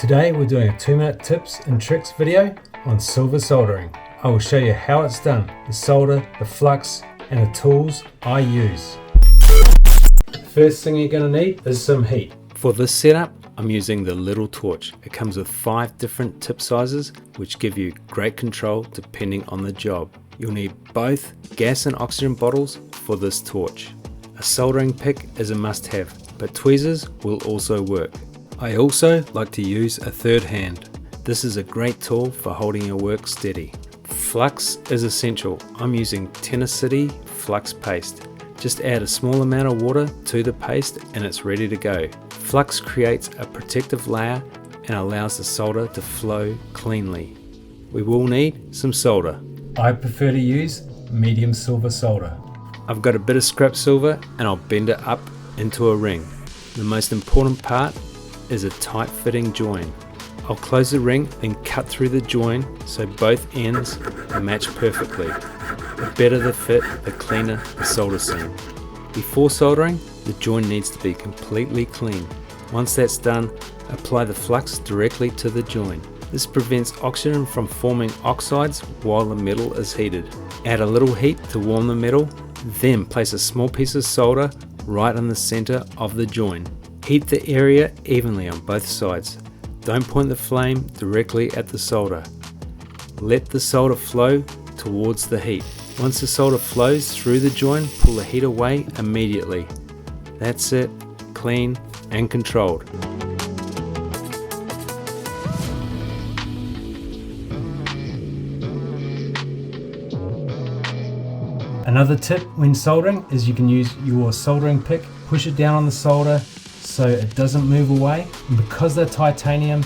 Today we're doing a 2-minute tips and tricks video on silver soldering. I will show you how it's done, the solder, the flux, and the tools I use. First thing you're going to need is some heat. For this setup, I'm using the little torch. It comes with 5 different tip sizes which give you great control depending on the job. You'll need both gas and oxygen bottles for this torch. A soldering pick is a must-have, but tweezers will also work. I also like to use a third hand. This is a great tool for holding your work steady. Flux is essential. I'm using Tennessee flux paste. Just add a small amount of water to the paste and it's ready to go. Flux creates a protective layer and allows the solder to flow cleanly. We will need some solder. I prefer to use medium silver solder. I've got a bit of scrap silver and I'll bend it up into a ring. The most important part is a tight fitting join. I'll close the ring then cut through the join so both ends match perfectly. The better the fit, the cleaner the solder seam. Before soldering, the join needs to be completely clean. Once that's done, apply the flux directly to the join. This prevents oxygen from forming oxides while the metal is heated. Add a little heat to warm the metal, then place a small piece of solder right in the center of the join. Heat the area evenly on both sides. Don't point the flame directly at the solder. Let the solder flow towards the heat. Once the solder flows through the join, pull the heat away immediately. That's it, clean and controlled. Another tip when soldering is you can use your soldering pick, push it down on the solder so it doesn't move away, and because they're titanium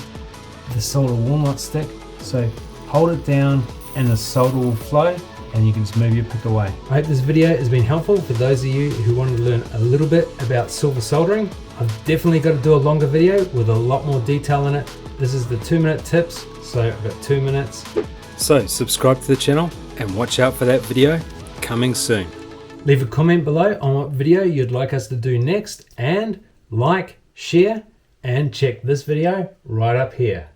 the solder will not stick, so hold it down and the solder will flow and you can just move your pick away. I hope this video has been helpful for those of you who want to learn a little bit about silver soldering. I've definitely got to do a longer video with a lot more detail in it. This is the 2-minute tips, so I've got 2 minutes. So subscribe to the channel and watch out for that video coming soon. Leave a comment below on what video you'd like us to do next, and like, share, and check this video right up here.